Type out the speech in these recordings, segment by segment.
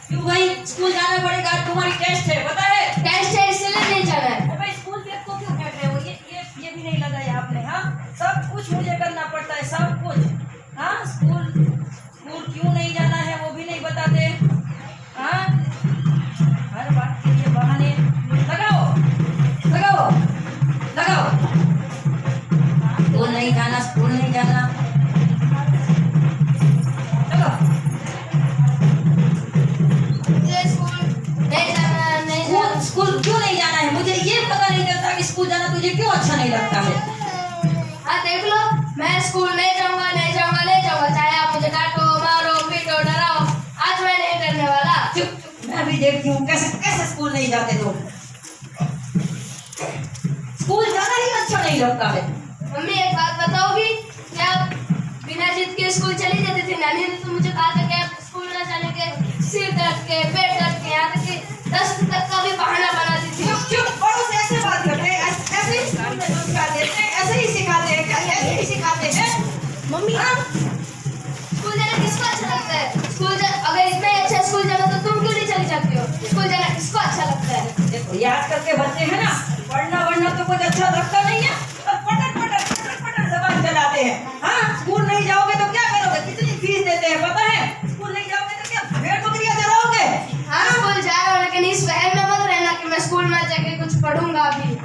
क्यों भाई स्कूल जाना पड़ेगा, तुम्हारी टेस्ट है, पता है? टेस्ट है इसलिए नहीं जाना है। भाई स्कूल बैग को क्यों फेंक रहे हो? ये भी नहीं लगाया आपने। हाँ, सब कुछ मुझे करना पड़ता है, सब कुछ। हाँ, स्कूल क्यों नहीं जाना है वो भी नहीं बताते। हाँ, हर बात के लिए बहाने लगाओ लगाओ लगाओ। स्कूल नहीं जाना, स्कूल नहीं जाना। चलो स्कूल क्यों नहीं जाना है? मुझे ये पता नहीं चलता कि स्कूल जाना तुझे क्यों अच्छा नहीं लगता है। हाँ देख लो, मैं स्कूल नहीं जाऊंगा नहीं जाऊंगा नहीं जाऊंगा, चाहे आप मुझे काटो मारो पीटो डराओ, आज मैं नहीं डरने वाला। चुप, मैं भी देखती हूँ कैसे कैसे स्कूल नहीं जाते तुम। स्कूल जाना ही अच्छा नहीं लगता है। मम्मी एक बात बताओगी, क्या आप बिना जिद के स्कूल चली जाती थी? नानी ने तो मुझे कहा था कि आप स्कूल न जाने के सिर दर्द के पेट दर्द के यहाँ तक कि 10 तक का भी बहाना बनाती थी। चुप, बड़ों से ऐसे बात करते हैं, ऐसे ही सिखाते हैं, ऐसे ही सिखाते हैं, क्या ऐसे ही सिखाते हैं? मम्मी स्कूल जाना किसको अच्छा लगता है? अगर इतना ही अच्छा स्कूल जाना तो तुम क्यों नहीं चली जाती हो? स्कूल जाना किसको अच्छा लगता है? देखो ये आजकल के बच्चे हैं ना, पढ़ना तो कुछ अच्छा लगता नहीं है, और पटक जबान चलाते हैं। हाँ, स्कूल नहीं जाओगे तो क्या करोगे? कितनी फीस देते हैं पता है? स्कूल नहीं जाओगे तो क्या भेड़ बकरियां चराओगे? हाँ स्कूल जा रहा हूँ, लेकिन इस वहम में मत रहना कि मैं स्कूल में जाके कुछ पढ़ूंगा अभी।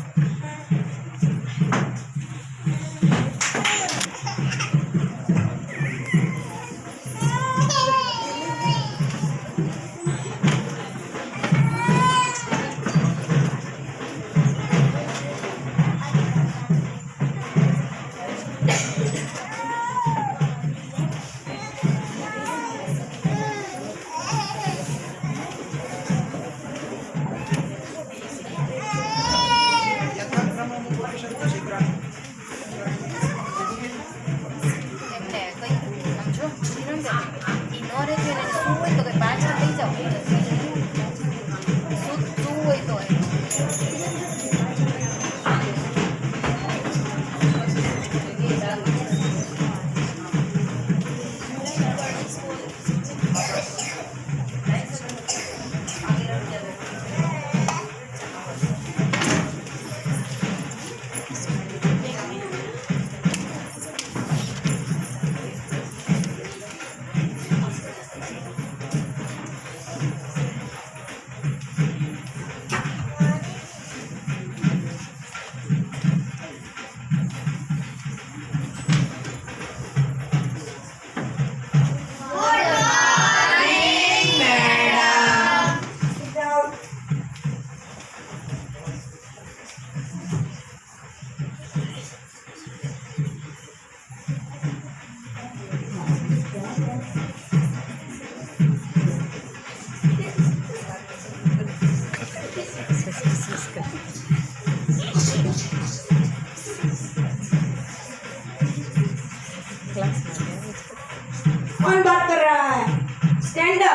कौन बात कर रहा है? Stand up.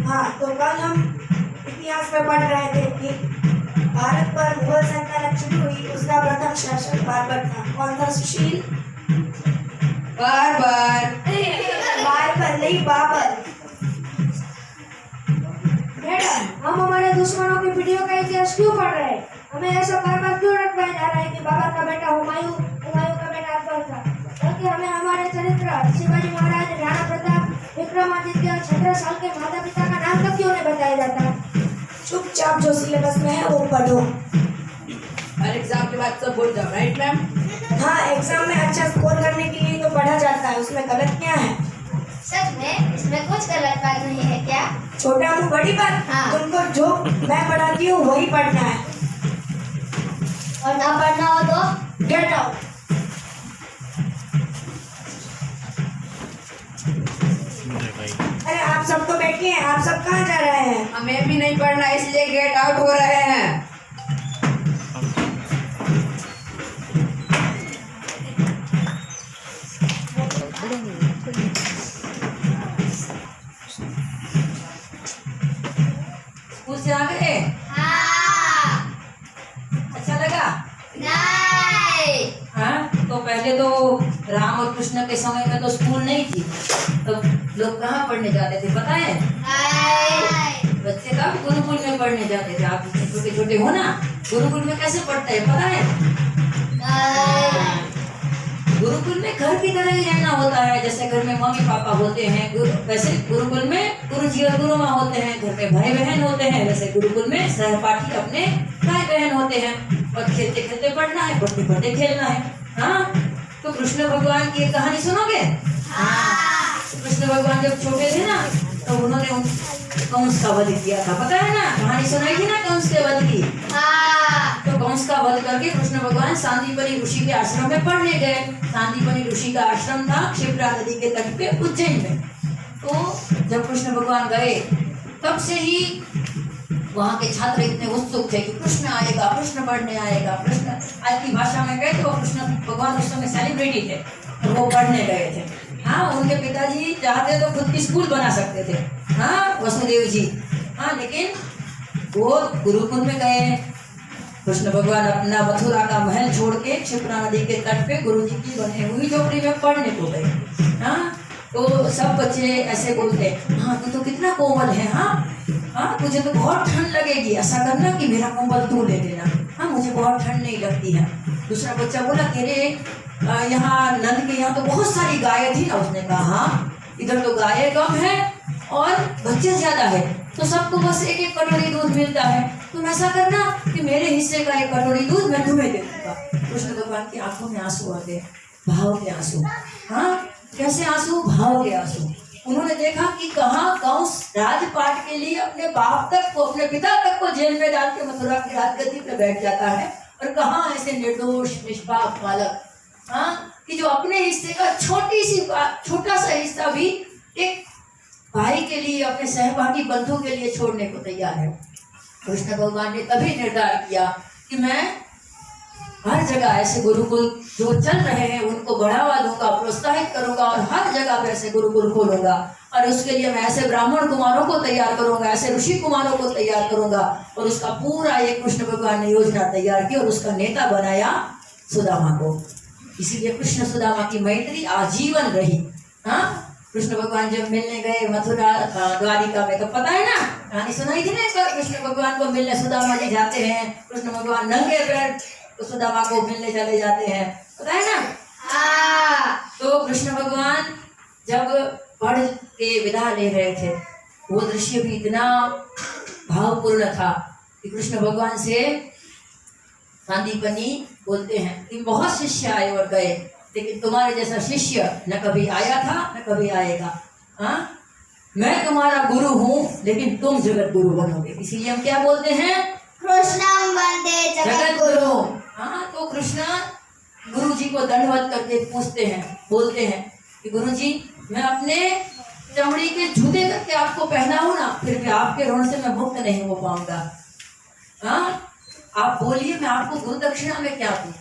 हाँ, तो कल हम इतिहास में पढ़ रहे थे कि भारत पर मुगल सल्तनत शुरू हुई, उसका प्रथम शासक बाबर था। कौन था सुशील? बाबर नहीं, बाबर। मैडम, हम हमारे दुश्मनों की पीढ़ियों का इतिहास क्यों पढ़ रहे हैं? हमें ऐसा बार-बार क्यों रटवाया जा रहा है कि बाबर का बेटा हुमायूं का बेटा अकबर था? बल्कि हमें हमारे चरित्र शिवाजी महाराज, राणा प्रताप, विक्रमादित्य, 16 साल के माता पिता का नाम तक क्यों नहीं बताया जाता? चुपचाप जो सिलेबस में है वो पढ़ो। और एग्जाम के बाद सब भूल जाओ, राइट मैम? हाँ, एग्जाम में अच्छा स्कोर करने के लिए तो पढ़ा जाता है, उसमें गलत क्या है? सच में इसमें कुछ गलत बात नहीं है क्या? छोटा मुँह बड़ी बात। हाँ। तुमको जो मैं पढ़ाती हूँ वही पढ़ना है, और ना पढ़ना हो तो गेट आउट। अरे आप सब तो बैठिए, आप सब कहाँ जा रहे हैं? हमें भी नहीं पढ़ना इसलिए गेट आउट हो रहे हैं। स्कूल से आ गए? हाँ। अच्छा लगा? नहीं। हाँ, तो पहले तो राम और कृष्ण के समय में तो स्कूल नहीं थी, तो लोग कहाँ पढ़ने जाते थे पता है? बच्चे कब गुरुकुल में पढ़ने जाते थे। आप छोटे छोटे हो ना, गुरुकुल में कैसे पढ़ते हैं पता है? गुरुकुल में घर की तरह ही रहना होता है। जैसे घर में मम्मी पापा होते हैं, वैसे गुरुकुल में गुरुजी और गुरुमाँ होते हैं। घर में भाई बहन होते हैं, वैसे गुरुकुल में सहपाठी अपने भाई बहन होते हैं। और खेलते खेलते पढ़ना है, पढ़ते पढ़ते खेलना है। हाँ, तो कृष्ण भगवान की एक कहानी सुनोगे? तो कृष्ण भगवान जब छोटे थे ना, तो उन्होंने कंस का वध किया था, पता है ना? कहानी सुनाई थी ना कंस के वध की। तो कंस का वध करके कृष्ण भगवान सांदीपनि ऋषि के आश्रम में पढ़ने गए। सांदीपनि ऋषि का आश्रम था क्षिप्रा नदी के तट पे उज्जैन में। तो जब कृष्ण भगवान गए, तब से ही वहाँ के छात्र इतने उत्सुक थे कि कृष्ण आएगा, कृष्ण पढ़ने आएगा। कृष्ण आज की भाषा में कहे तो कृष्ण भगवान उस समय सेलिब्रिटी थे और वो पढ़ने गए थे। हाँ, उनके पिताजी चाहते तो खुद की स्कूल बना सकते थे, हाँ, वसुदेव जी। हाँ, लेकिन वो गुरुकुल में गए। कृष्ण भगवान अपना मथुरा का महल छोड़ के क्षिप्रा नदी के तट पे गुरु जी की बनी हुई झोपड़ी में पढ़ने को गए। हाँ, तो सब बच्चे ऐसे बोलते, हाँ तू तो कितना कोमल है, हाँ, तुझे तो बहुत ठंड लगेगी, ऐसा करना कि मेरा कंबल तू ले लेना। हाँ, मुझे बहुत ठंड नहीं लगती है। दूसरा बच्चा बोला, तेरे यहाँ नंद के यहाँ तो बहुत सारी गायें थी ना। उसने कहा, हाँ, इधर तो गायें कम है और बच्चे ज्यादा है, तो सबको बस एक एक कटोरी दूध मिलता है। तुम ऐसा करना कि मेरे हिस्से का एक कटोरी दूध मैं तुम्हें दे दूंगा। कृष्ण भगवान की आंखों में आंसू आ गए, भाव के आंसू। हाँ, कैसे आंसू? भाव के आंसू। उन्होंने देखा कि कहाँ कंस राजपाट के लिए अपने बाप तक को, अपने पिता तक को जेल में डाल के मथुरा की राजगद्दी पे बैठ जाता है, और कहाँ ऐसे निर्दोष निष्पाप बालक, हाँ, कि जो अपने हिस्से का छोटा सा हिस्सा भी एक भाई के लिए, अपने सहपाठी बंधु के लिए छोड़ने को तैयार है। कृष्ण भगवान ने तभी निर्धार किया कि मैं हर जगह ऐसे गुरुकुल जो चल रहे हैं उनको बढ़ावा दूंगा, प्रोत्साहित करूंगा, और हर जगह पे ऐसे गुरुकुल खोलूंगा। और उसके लिए मैं ऐसे ब्राह्मण कुमारों को तैयार करूंगा, ऐसे ऋषि कुमारों को तैयार करूंगा। और उसका पूरा एक कृष्ण भगवान ने योजना तैयार की और उसका नेता बनाया सुदामा को। इसीलिए कृष्ण सुदामा की मैत्री आजीवन रही। हाँ, कृष्ण भगवान जब मिलने गए मथुरा द्वारिका में, तो पता है ना, कहानी सुनाई थी ना एक बार। कृष्ण भगवान को मिलने सुदामा जी जाते हैं, कृष्ण भगवान नंगे पैर तो सुदामा को मिलने चले जाते हैं, पता है ना? तो कृष्ण भगवान जब पढ़ के विदा ले रहे थे, वो दृश्य भी इतना भावपूर्ण था कि कृष्ण भगवान से सांदीपनि बोलते हैं कि बहुत शिष्य आए और गए, लेकिन तुम्हारे जैसा शिष्य न कभी आया था न कभी आएगा। हाँ, मैं तुम्हारा गुरु हूँ, लेकिन तुम जगत गुरु बनोगे। इसीलिए हम क्या बोलते हैं? कृष्णं वंदे जगत गुरु। हाँ, तो कृष्ण गुरु जी को दंडवत करके पूछते हैं, बोलते हैं कि गुरु जी, मैं अपने चमड़ी के जूते करके आपको पहनाऊं ना, फिर भी आपके ऋण से मैं मुक्त नहीं हो पाऊंगा। हाँ, आप बोलिए, मैं आपको गुरु दक्षिणा में क्या दूं?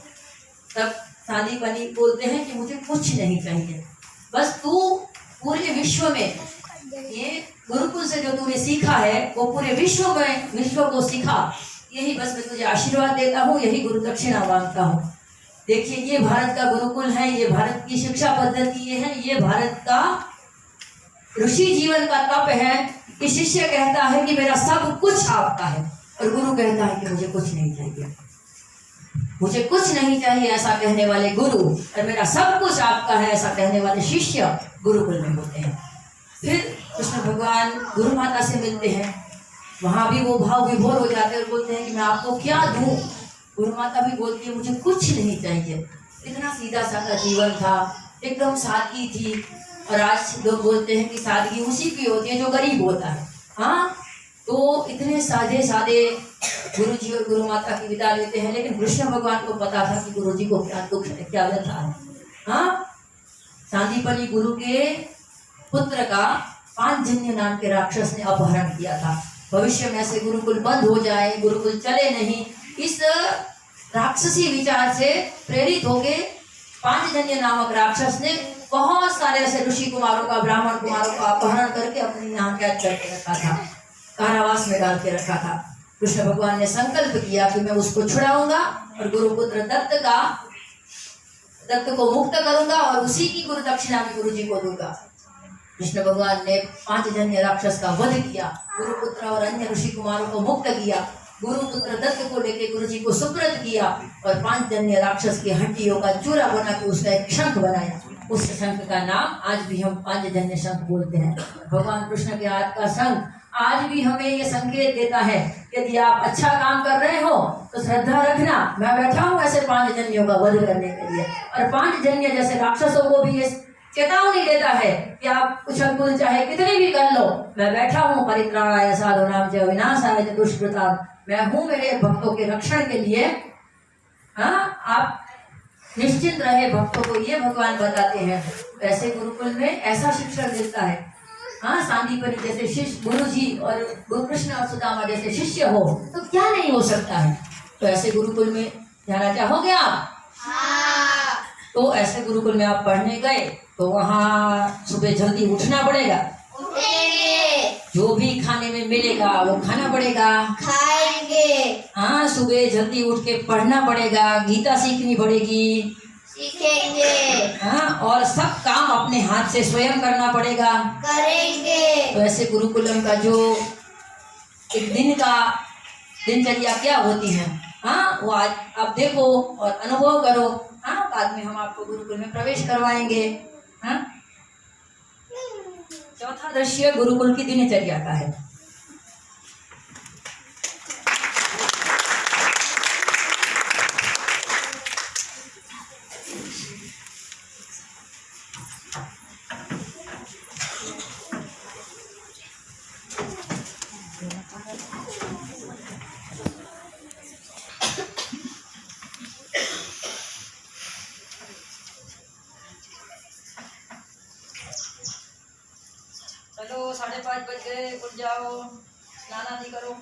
तब सांदीपनि बोलते हैं कि मुझे कुछ नहीं चाहिए, बस तू पूरे विश्व में ये गुरुकुल से जो तूने सीखा है वो पूरे विश्व को सिखा, यही बस मैं तुझे आशीर्वाद देता हूँ, यही गुरु दक्षिणा मांगता हूँ। देखिए, ये भारत का गुरुकुल है, ये भारत की शिक्षा पद्धति है, ये भारत का ऋषि जीवन का तप है कि शिष्य कहता है कि मेरा सब कुछ आपका है, और गुरु कहता है कि मुझे कुछ नहीं चाहिए, मुझे कुछ नहीं चाहिए, ऐसा कहने वाले गुरु, और मेरा सब कुछ आपका है, ऐसा कहने वाले शिष्य गुरुकुल में होते हैं। फिर कृष्ण भगवान गुरु माता से मिलते हैं, वहां भी वो भाव विभोर हो जाते हैं और बोलते हैं कि मैं आपको क्या दूं? गुरु माता भी बोलती है, मुझे कुछ नहीं चाहिए। इतना सीधा साधा जीवन था, एकदम सादगी थी। और आज लोग बोलते हैं कि सादगी उसी की होती है जो गरीब होता है। हाँ, तो इतने सादे सादे गुरु जी और गुरु माता की विदा लेते हैं, लेकिन कृष्ण भगवान को पता था कि गुरु जी को क्या दुख है, क्या व्यथा है। हाँ, सांदीपनि गुरु के पुत्र का पांचजन्य नाम के राक्षस ने अपहरण किया था। भविष्य में ऐसे गुरुकुल बंद हो जाए, गुरुकुल चले नहीं, इस राक्षसी विचार से प्रेरित होके पांचजन्य नामक राक्षस ने बहुत सारे ऐसे ऋषि कुमारों का, ब्राह्मण कुमारों का अपहरण करके अपने यहाँ कैद करके रखा था, कारावास में डाल के रखा था। कृष्ण भगवान ने संकल्प किया कि मैं उसको छुड़ाऊंगा और गुरुपुत्र दत्त को मुक्त करूंगा और उसी की गुरु दक्षिणा में गुरु जी को दूंगा। कृष्ण भगवान ने पांचजन्य राक्षस का वध किया, गुरुपुत्र और अन्य ऋषि कुमारों को मुक्त किया, गुरुपुत्र दत्त को लेके गुरु जी को सुप्रत किया और पांचजन्य राक्षस की हड्डियों का चूरा बना के उसका एक शंख बनाया। उस शंख का नाम आज भी हम पांचजन्य शंख बोलते हैं। भगवान कृष्ण के हाथ का शंख आज भी हमें ये संकेत देता है, यदि आप अच्छा काम कर रहे हो तो श्रद्धा रखना, मैं बैठा हूँ ऐसे पांचजन्यों का वध करने के लिए। और पांचजन्य जैसे राक्षसों को भी ये चेतावनी देता है कि आप उछल कूद चाहे कितनी भी कर लो, मैं बैठा हूँ परित्राणाय साधूनां च विनाशाय च दुष्कृतां, मैं हूँ मेरे भक्तों के रक्षण के लिए। हाँ, आप निश्चिंत रहे, भक्तों को ये भगवान बताते हैं। ऐसे गुरुकुल में ऐसा शिक्षण मिलता है। हाँ, सांदीपनि जैसे शिष्य गुरु जी और गुरु कृष्ण और सुदामा जैसे शिष्य हो तो क्या नहीं हो सकता है। तो ऐसे गुरुकुल में जाना चाहोगे आप? हाँ। तो ऐसे गुरुकुल में आप पढ़ने गए तो वहाँ सुबह जल्दी उठना पड़ेगा, उठेंगे, जो भी खाने में मिलेगा वो खाना पड़ेगा, खाएंगे, हाँ सुबह जल्दी उठ के पढ़ना पड़ेगा, गीता सीखनी पड़ेगी, सीखेंगे, हाँ, और सब काम अपने हाथ से स्वयं करना पड़ेगा, करेंगे। तो ऐसे गुरुकुलम का जो एक दिन का दिनचर्या क्या होती है, हाँ वो आज आप देखो और अनुभव करो। हाँ, बाद में हम आपको गुरुकुल में प्रवेश करवाएंगे। हाँ, चौथा दृश्य गुरुकुल की दिनचर्या का है। चलो 5:30 बज गए, उठ जाओ, स्नान आदि करो।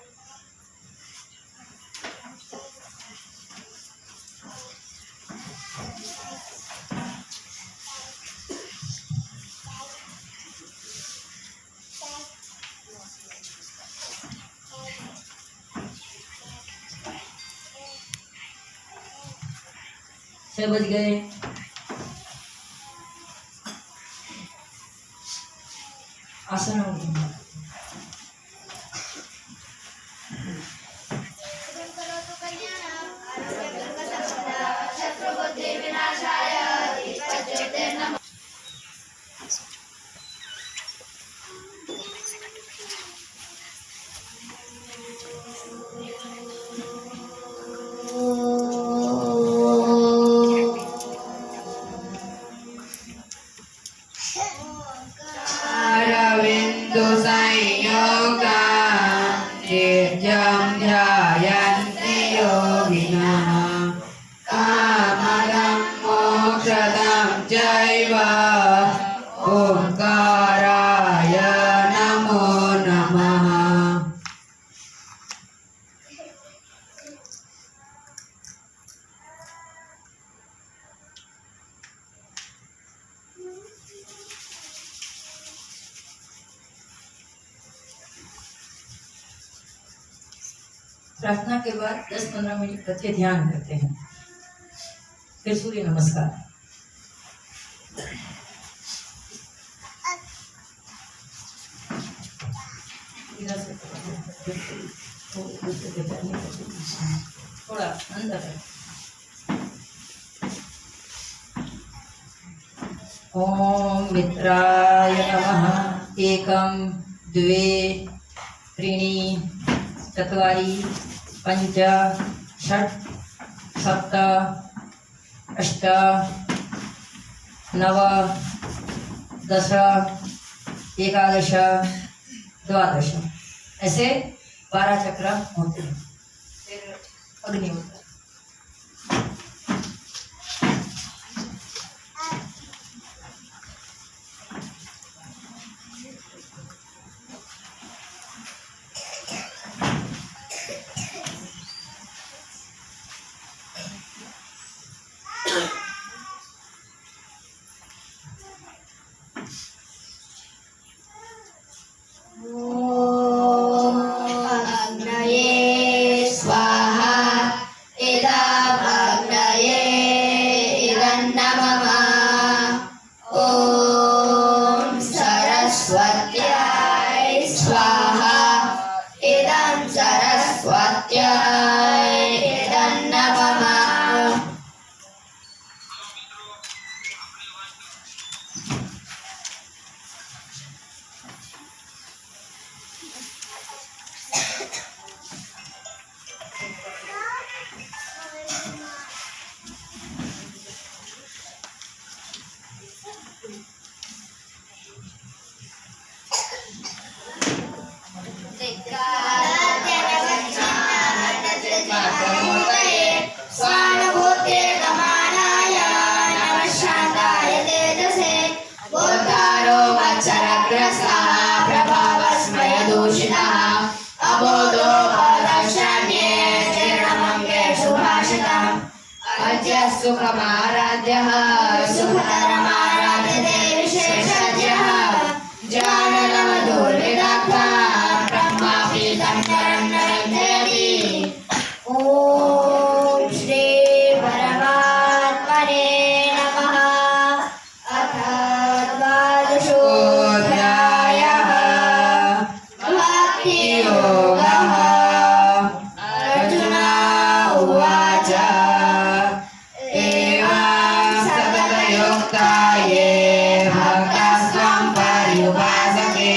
छह बज गए। आसन हो गया। अरविन्दो संयोगा निर्जं ध्यायन्ति योगिनः कामदं मोक्षदं चैव ओंकाराय नमो नमः। प्रार्थना के बाद 10-15 मिनट बच्चे ध्यान करते हैं, फिर सूर्य नमस्कार। इधर से थोड़ा अंदर है। ओम मित्राय नमः। एकम द्वे त्रीणि चत्वारि पंच षट् सप्त अष्ट नव दश एकादश द्वादश, ऐसे 12 चक्र होते हैं। फिर अग्नि होता है। अग्नये स्वाहा सरस्वत्यै स्वाहा इदं सरस्वत्यै इदं नमः स्वानुभूतिर्गमानाय नमः शान्ताय तेजसे बोद्धारो मत्सरग्रस्तः प्रभावस्मयदूषितः अबोधो भवदशान्ये जीर्णमङ्गे सुभाषितम् अद्य सुखमाराध्यः सुखतरमाराध्यते विशेषज्ञः जाननमधुर्विदग्धा ब्रह्मापीतं नरं नरञ्जयति ॐ श्री परमात्मने नमः अथ द्वादशोऽध्यायः भक्तियोगः अर्जुन उवाच एवं सततयुक्ता ये भक्तास्त्वं पर्युपासते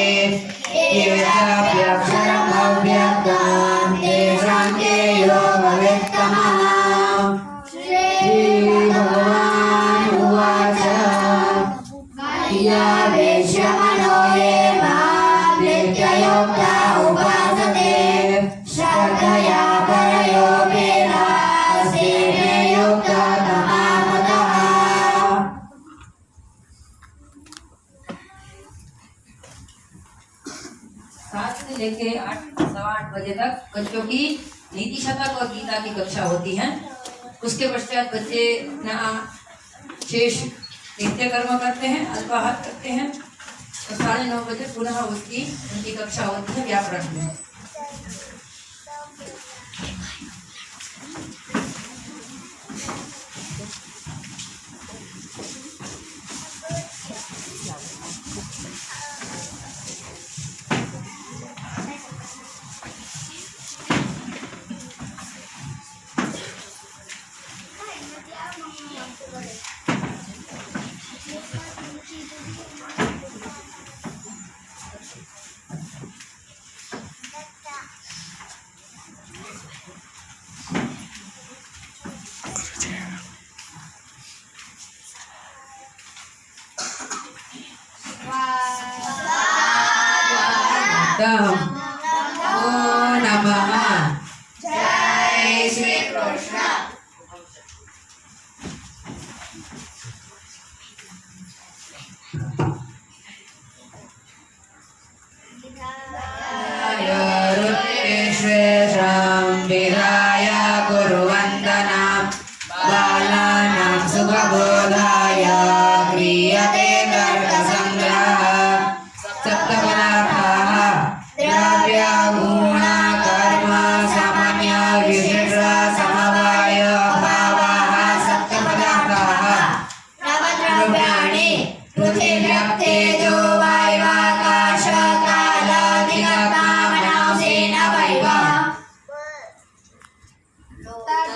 येषाप्यक्षरमव्यक्तं तेषां के योगवित्तमः श्रीभगवान् उवाच यावेश्य मनो ये मां नित्ययुक्ता उपासते श्रद्धया परयोगेन ते मे युक्ततमा मतः सात से लेके 8 सवा 8 बजे तक बच्चों की नीति शतक और गीता की कक्षा होती है। उसके पश्चात बच्चे अपना शेष नित्य कर्म करते हैं, अल्पाहार करते हैं और 9:30 बजे पुनः उनकी कक्षा होती है व्याकरण में। नमो नमः। जय श्री कृष्ण। ऋषेशं विहाय कुर्वन्तनां बालानां सुखबोधाय क्रियते तर्कसङ्ग्रहः सप्तपदार्थाः द्रव्य गुण कर्म सामान्य विशेष समवाय भावाः सप्तपदार्थाः नवद्रव्याणि पृथिव्यप्तेजो वायुवाकाश कालादिगतामनांसेन वैव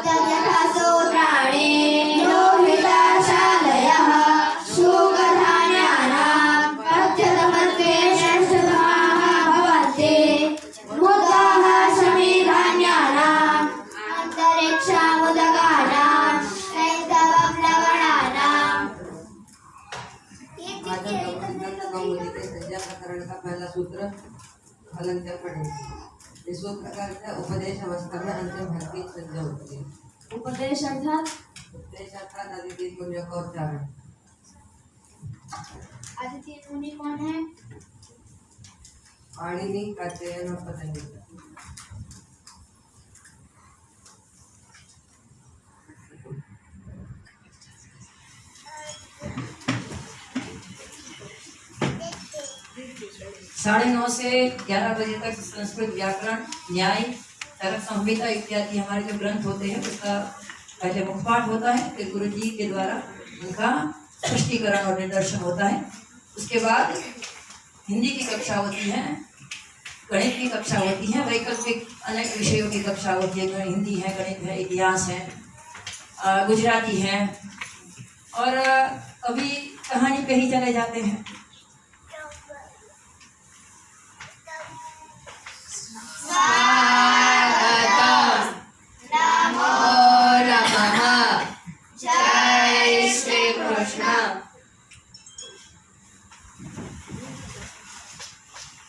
तद्यथा सूत्राणि लोहिताशालयः सुखधान्यानां पथ्यतमत्वे षष्ठतमाः भवन्ति मुदाः समीधान्यानाम् अन्तरिक्षामुदकानां सैन्धवं लवणानाम् संज्ञा प्रकरण का पहला सूत्र अलंकार पढ़ेंगे। इस सूत्र का अर्थ है उपदेश अवस्था में अंतिम भाग की संज्ञा होती है। उपदेश अर्थात उपदेश अर्थात अदिति पुण्य का उच्चारण। आदित्य मुनि कौन है? पाणिनि कात्यायन और पतंजलि। साढ़े 9 से 11 बजे तक संस्कृत व्याकरण, न्याय, तर्क संहिता इत्यादि हमारे जो ग्रंथ होते हैं उसका पहले मुखपाठ होता है, फिर गुरु जी के द्वारा उनका स्पष्टीकरण और निदर्शन होता है। उसके बाद हिंदी की कक्षा होती है, गणित की कक्षा होती है, वैकल्पिक अनेक विषयों की कक्षा होती है। हिंदी है, गणित है, इतिहास है, गुजराती है, और कभी कहानी पे ही चले जाते हैं। जय श्री कृष्ण।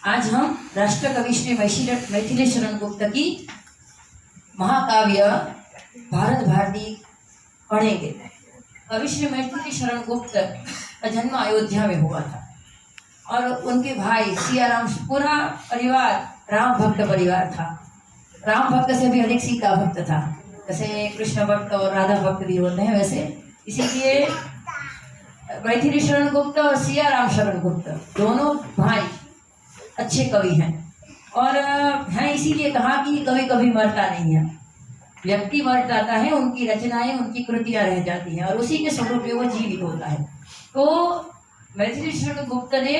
आज हम राष्ट्र कवि श्री मैथिली शरण गुप्त की महाकाव्य भारत भारती पढ़ेंगे। कवि श्री मैथिली शरण गुप्त का जन्म अयोध्या में हुआ था और उनके भाई सियाराम, पूरा परिवार राम भक्त परिवार था। राम भक्त से भी अधिक सीता भक्त था, जैसे कृष्ण भक्त और राधा भक्त भी होते हैं, वैसे इसीलिए मैथिली शरण गुप्त और सियाराम शरण गुप्त दोनों भाई अच्छे कवि हैं। और हैं इसीलिए कहा कि कभी कभी मरता नहीं है, व्यक्ति मर जाता है, उनकी रचनाएं, उनकी कृतियां रह जाती हैं और उसी के स्वरूप में वो जीवित होता है। तो मैथिली शरण गुप्त ने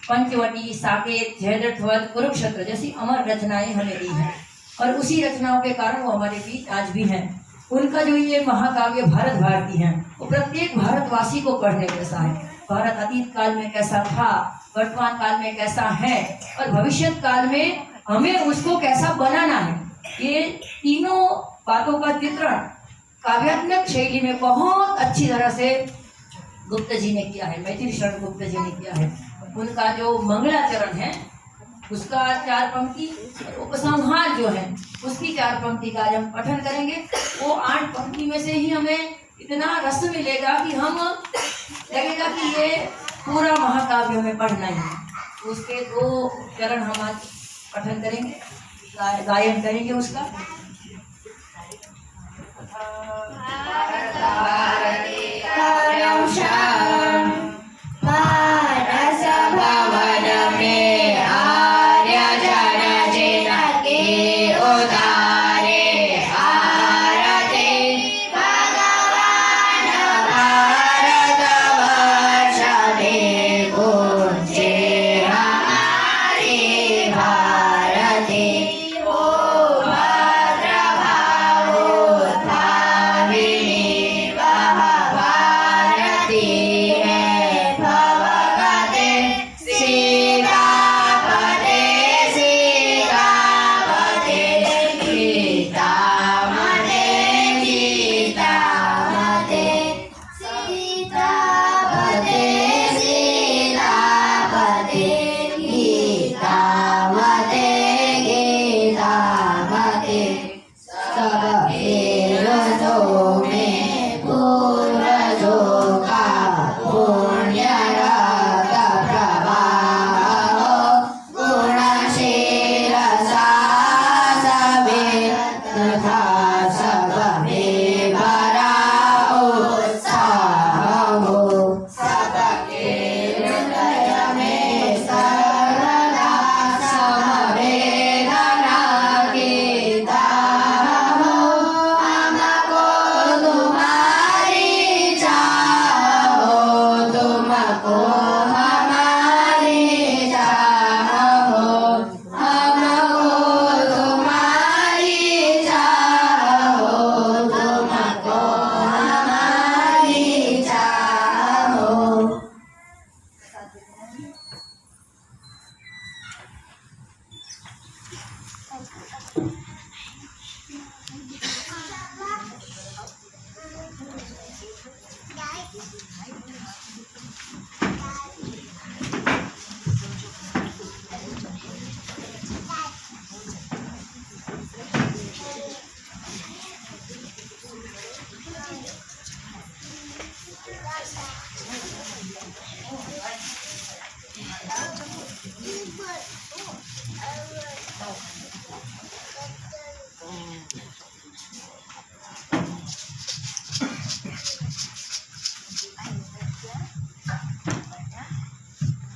पंचवटी, साकेत, जयद्रथवध, कुरुक्षेत्र जैसी अमर रचनाएं हमें दी हैं और उसी रचनाओं के कारण वो हमारे बीच आज भी हैं। उनका जो ये महाकाव्य भारत भारती है वो प्रत्येक भारतवासी को पढ़ने जैसा है। भारत अतीत काल में कैसा था, वर्तमान काल में कैसा है और भविष्य काल में हमें उसको कैसा बनाना है, ये तीनों बातों का चित्रण काव्यात्मक शैली में बहुत अच्छी तरह से गुप्त जी ने किया है, मैथिली शरण गुप्त जी ने किया है। उनका जो मंगलाचरण है उसका 4 पंक्ति, उपसंहार जो है उसकी 4 पंक्ति का आज हम पठन करेंगे। वो 8 पंक्ति में से ही हमें इतना रस मिलेगा कि हम लगेगा कि ये पूरा महाकाव्य में पढ़ना ही है। उसके 2 चरण हम आज पठन करेंगे, गायन करेंगे उसका।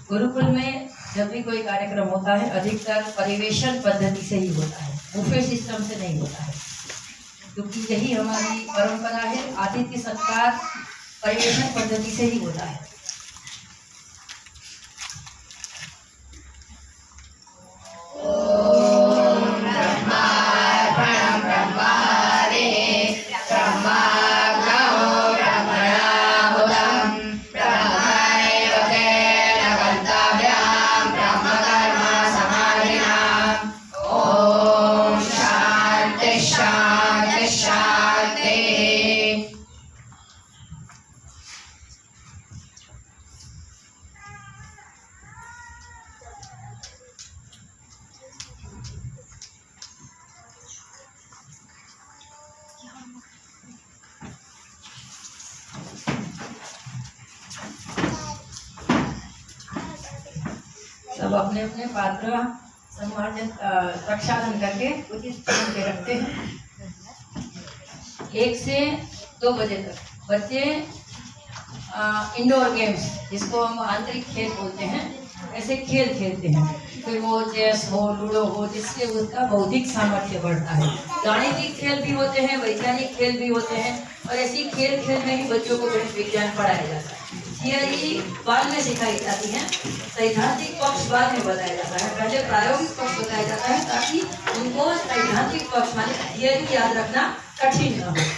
गुरुकुल में जब भी कोई कार्यक्रम होता है अधिकतर परिवेशन पद्धति से ही होता है, बुफे सिस्टम से नहीं होता है, क्योंकि यही हमारी परंपरा है। आतिथ्य सत्कार परिवेशन पद्धति से ही होता है। अपने अपने पात्र सम्मार्जन प्रक्षालन करके उचित स्थान पे रखते हैं। 1 से 2 बजे तक बच्चे इंडोर गेम्स, जिसको हम आंतरिक खेल बोलते हैं, ऐसे खेल खेलते हैं। फिर वो चेस हो, लूडो हो, जिससे उसका बौद्धिक सामर्थ्य बढ़ता है। गाणितिक खेल भी होते हैं, वैज्ञानिक खेल भी होते हैं, और ऐसी खेल खेल में ही बच्चों को गणित विज्ञान पढ़ाया जाता है। थियरी बाद में सिखाई जाती है, सैद्धांतिक पक्ष बाद में बताया जाता है। पहले प्रायोगिक पक्ष बताया जाता है ताकि उनको सैद्धांतिक पक्ष माने थियरी याद रखना कठिन न हो।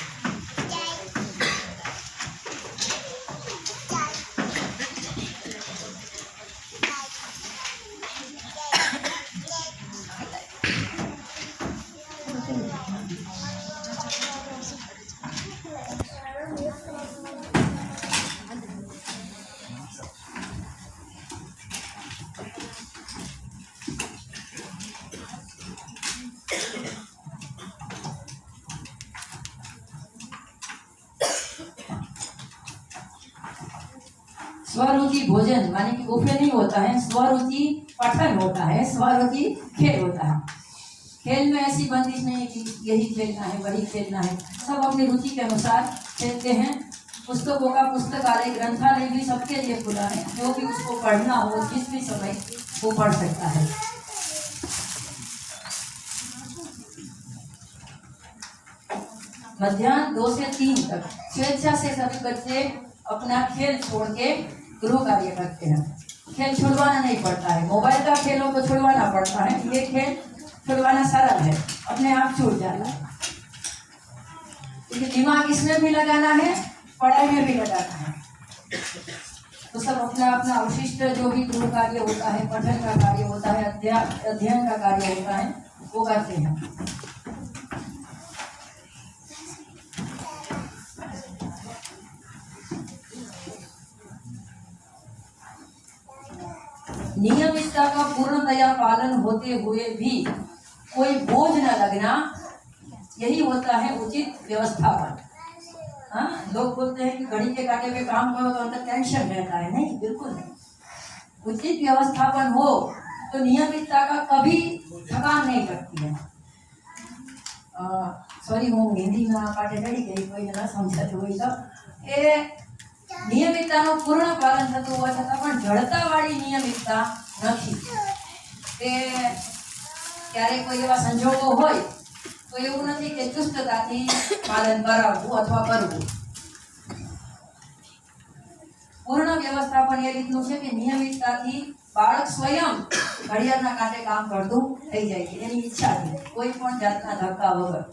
स्वरुचि भोजन माने कि बुफे नहीं होता है, स्वरुचि पठन होता है, स्वरुचि खेल होता है। खेल में ऐसी बंदिश नहीं है कि यही खेलना है, वही खेलना है। सब अपनी रुचि के अनुसार खेलते हैं। पुस्तकों का पुस्तकालय, ग्रंथालय भी सबके लिए खुला है। जो भी उसको पढ़ना हो जिस भी समय वो पढ़ सकता है। मध्याह्न 2 से 3 तक स्वेच्छा से सभी बच्चे अपना खेल छोड़ के गृह कार्य करते हैं। खेल छुड़वाना नहीं पड़ता है। मोबाइल का खेल हो तो छुड़वाना पड़ता है, ये खेल छुड़वाना सरल है, अपने आप छूट जाएगा। क्योंकि दिमाग इसमें भी लगाना है, पढ़ाई में भी लगाना है। तो सब अपना अपना अवशिष्ट जो भी गृह कार्य होता है, पठन का कार्य होता है, अध्ययन का कार्य होता है, वो करते हैं। नियमितता का पूर्णतया पालन होते हुए भी कोई बोझ न लगना, यही होता है उचित व्यवस्थापन। हाँ, लोग बोलते हैं कि घड़ी के काटे पे काम करो तो अंदर टेंशन रहता है। नहीं, बिल्कुल नहीं। उचित व्यवस्थापन हो तो नियमितता का कभी थकान नहीं लगती है। सॉरी, હું હિન્દીમાં પાટે ચડી ગઈ, કોઈ ન સમજાતું હોય તો એ નિયમિતતાનું પૂર્ણ પાલન થતું હોવા છતાં પણ જડતાવાળી નિયમિતતા નથી। તે ક્યારેક કોઈ એવા સંજોગો હોય તો એવું નથી કે ચુસ્તતાથી પાલન કરાવવું અથવા કરવું। પૂર્ણ વ્યવસ્થાપન એ રીતનું છે કે નિયમિતતાથી બાળક સ્વયં ઘડિયાળના કાંટે કામ કરતું થઈ જાય છે, એની ઈચ્છાથી, કોઈ પણ જાતના ધક્કા વગર।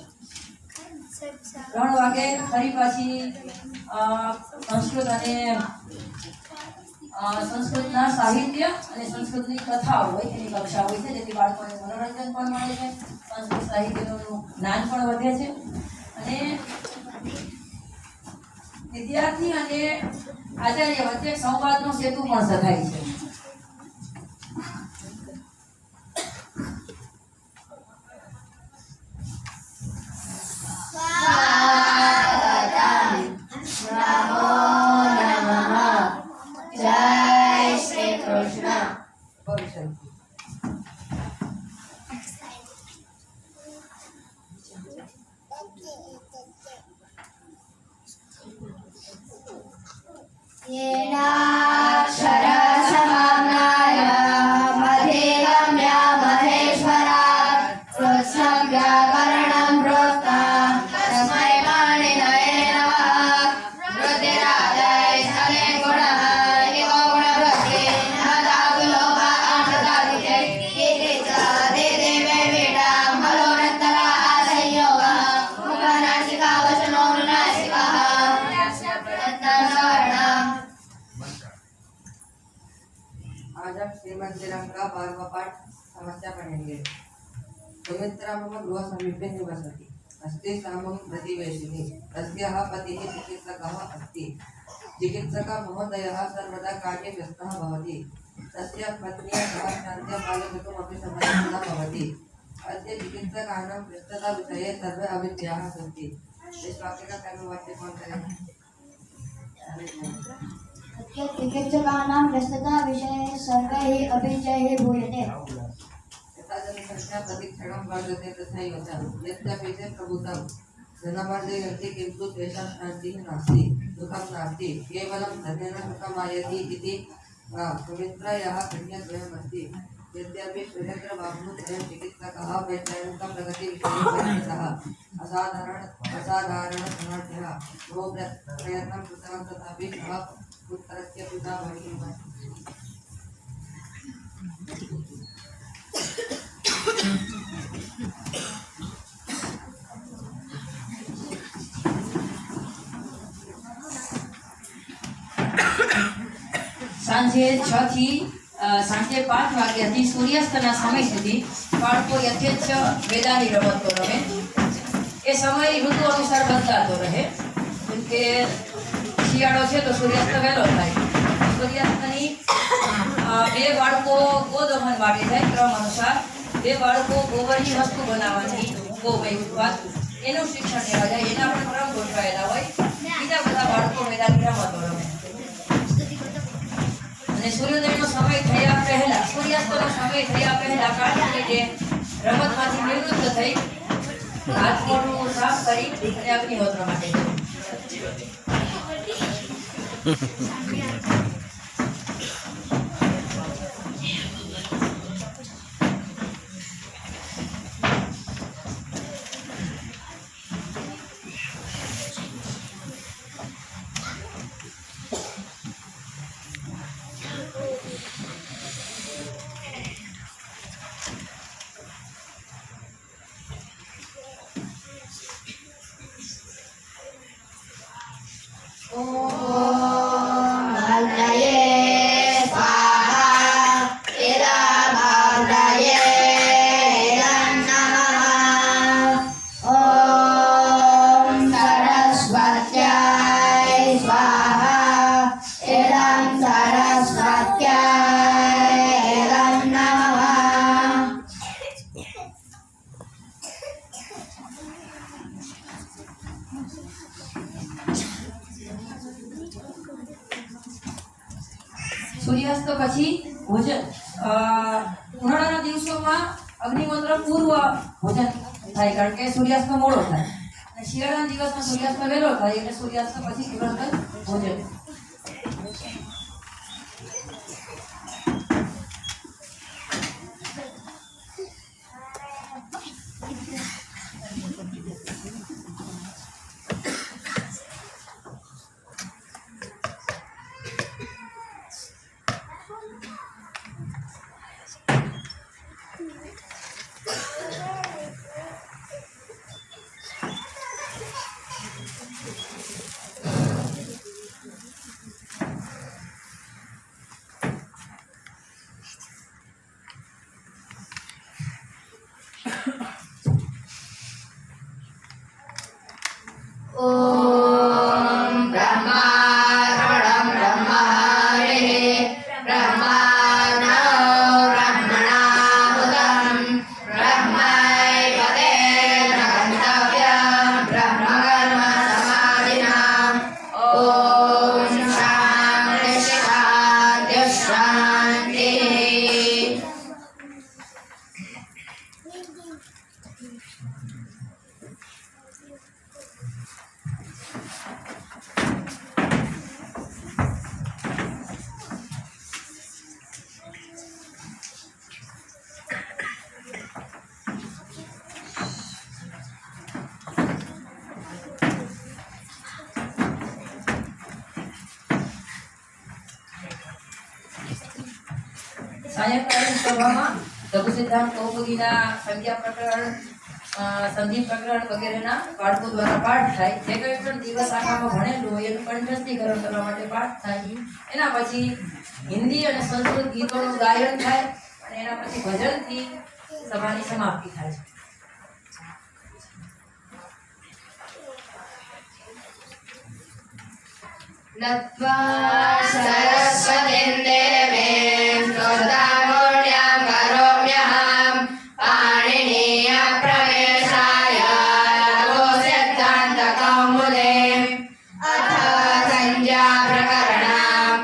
3 વાગે ફરી પાછી સંસ્કૃત અને સંસ્કૃતના સાહિત્ય અને સંસ્કૃતની કથાઓ હોય એની કક્ષા હોય છે, જેથી બાળકોને મનોરંજન પણ મળે છે, સંસ્કૃત સાહિત્યનું જ્ઞાન પણ વધે છે અને વિદ્યાર્થી અને આચાર્ય વચ્ચે એક સંવાદનો સેતુ પણ સધાય છે। आज हम श्रीमद जन्म का 12वां पाठ समस्या पढ़ेंगे। सुमित्रा मम गृह समीपे निवसति, अस्ति सामं प्रतिवेशिनी, तस्याः पतिः चिकित्सकः अस्ति। चिकित्सकः महोदयः सर्वदा कार्ये व्यस्तः भवति। तस्य पत्न्या सह शान्त्या बालयितुमपि समयः न भवति। अद्य चिकित्सकानां व्यस्तताविषये सर्वे अविद्याः सन्ति। इस वाक्य का कर्मवाच्य कौन करेगा? चिकित्सकानां व्यस्तता विषये सर्वैः अभिजैः भूयते। यथा जनसंख्या प्रतिक्षणं वर्धते तथैव च यद्यपि ते प्रभुतं जनवर्धयन्ति किन्तु तेषां शान्तिः नास्ति सुखं नास्ति केवलं धनेन सुखमायति इति पवित्रयः कन्याद्वयमस्ति। यद्यपि सुरेन्द्रबाबुत्रयं चिकित्सकः वैज्ञानिकप्रगतिविषये परिचितः असाधारणसमर्थः बहु प्रयत्नं कृतवान् तथापि सः पुत्रस्य पिता भवितुम् સાંજે 6 થી સાંજે 5 વાગ્યાથી સૂર્યાસ્તના સમય સુધી બાળકો યથેચ્છ મેદાની રમતો રમે. એ સમય ઋતુ અનુસાર બદલાતો રહે. જેમ કે શિયાળો છે તો સૂર્યાસ્ત વહેલો થાય. સૂર્યાસ્તની બે બાળકો ગોદહન માટે જાય ક્રમ અનુસાર. બે બાળકો ગોબરની વસ્તુ બનાવવાની ગોમય ઉત્પાદ એનું શિક્ષણ લેવા જાય. એના પણ ક્રમ ગોઠવાયેલા હોય. બીજા બધા બાળકો મેદાની રમતો રમે. અને સૂર્યોદયનો સમય થયા પહેલા સૂર્યાસ્તનો સમય થયા પહેલા કાળની જે રમતમાંથી નિવૃત્ત થઈ હાથ મોઢું સાફ કરી અને અગ્નિહોત્ર માટે જવું. સૂર્યાસ્ત પછી ભોજન ઉનાળાના દિવસોમાં અગ્નિહોત્ર પૂર્વ ભોજન થાય કારણ કે સૂર્યાસ્ત મોડો થાય અને શિયાળાના દિવસમાં સૂર્યાસ્ત વહેલો થાય એટલે સૂર્યાસ્ત પછી તુરંત ભોજન. સાયંકાલીન સભામાં લઘુ સિદ્ધાંત કૌમુદીના સંખ્યા પ્રકરણ સંધિ પ્રકરણ વગેરેના બાળકો દ્વારા પાઠ થાય. જે કંઈ પણ દિવસ આખામાં ભણેલું હોય એનું કંઠસ્થીકરણ કરવા માટે પાઠ થાય. એના પછી હિન્દી અને સંસ્કૃત ગીતોનું ગાયન થાય અને એના પછી ભજનથી સભાની સમાપ્તિ થાય છે. नत्वा सरस्वतीं देवीं स्तोत्रमूर्त्यां करोम्यहं पाणिनीयप्रवेशाय लघुसिद्धान्तकौमुदीम् अथ संज्ञाप्रकरणम्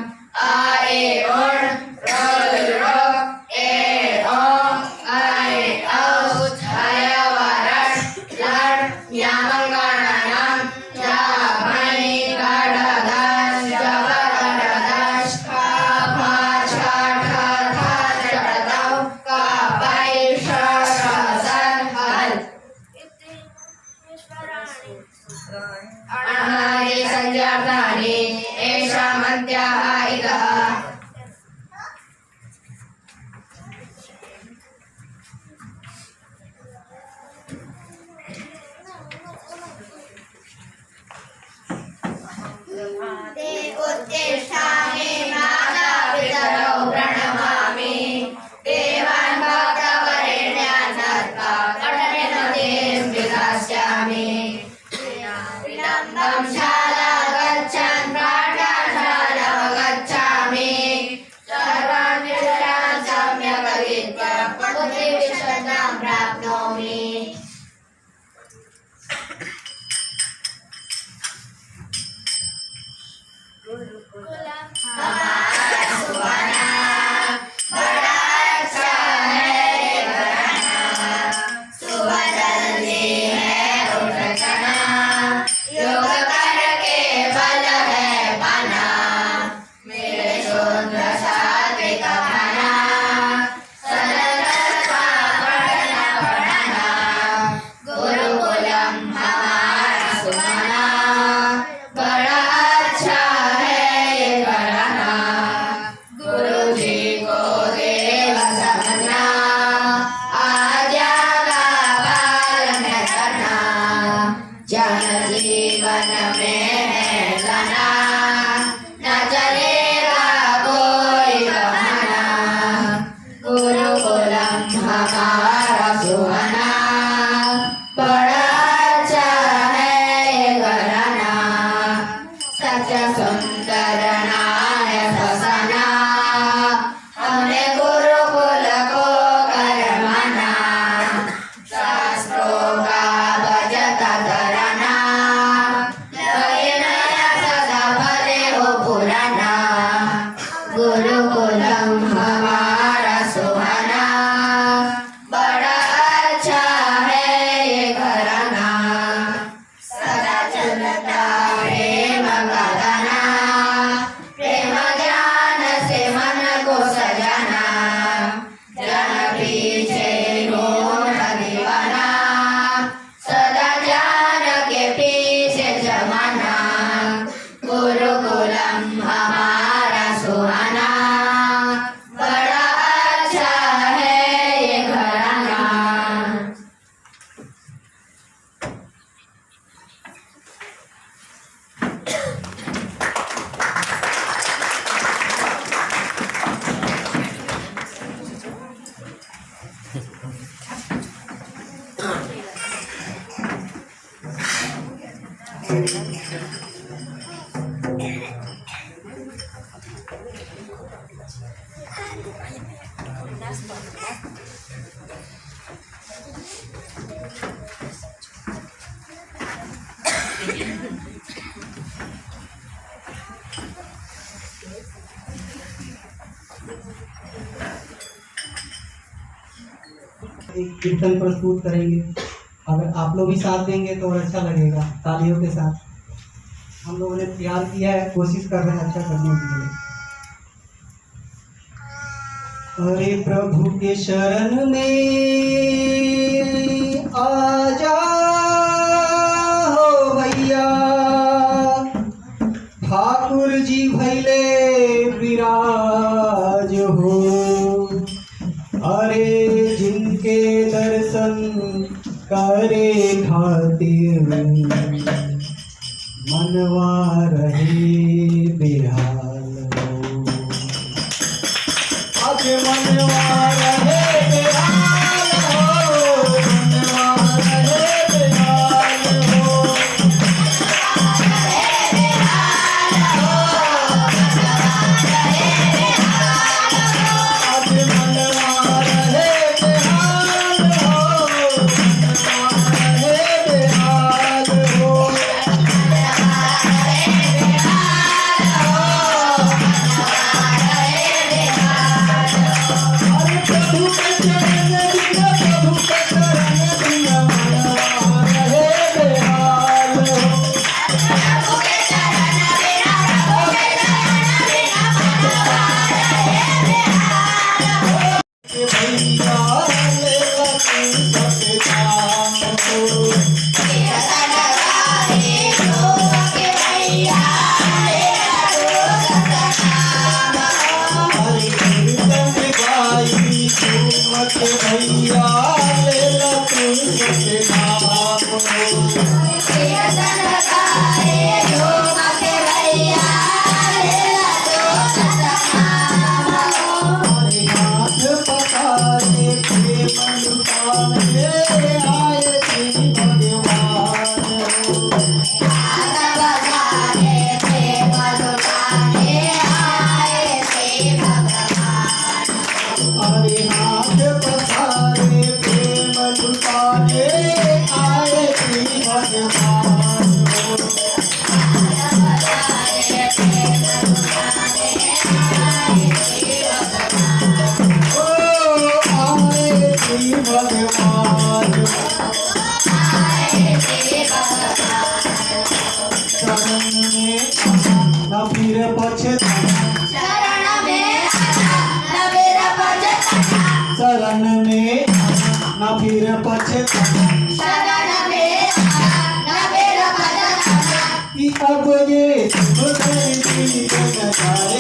एक कीर्तन प्रस्तुत करेंगे। अगर आप लोग भी साथ देंगे तो और अच्छा लगेगा, तालियों के साथ। हम लोगों ने तैयार किया है, कोशिश कर रहे हैं अच्छा करने के लिए। अरे प्रभु के शरण में आ जाओ भैया, ठाकुर जी भैले विराज हो। अरे जिनके दर्शन करे खातिर मनवा रहे बेहाल हो। आज मनवा रहे बेहाल हो, मनवा रहे बेहाल हो। आज मनवा रहे बेहाल हो, मनवा रहे बेहाल हो। अरे प्रभु के चरण दिया, प्रभु के चरण दिया, मनवा रहे बेहाल हो। के भैया लेला तू सबके काम हो। हरि कीर्तन गाई झूमत भैया लेला तू सबके काम हो। हरि हाथ पकारे प्रेम लुटाने आए श्री भगवान हो। हरि हाथ पकारे प्रेम लुटाने आए श्री भगवान हो। ओ आए श्री भगवान शरण में न फिर पछताना, शरण में न फिर पछताना। कि अब ये सुधर जीवन जाए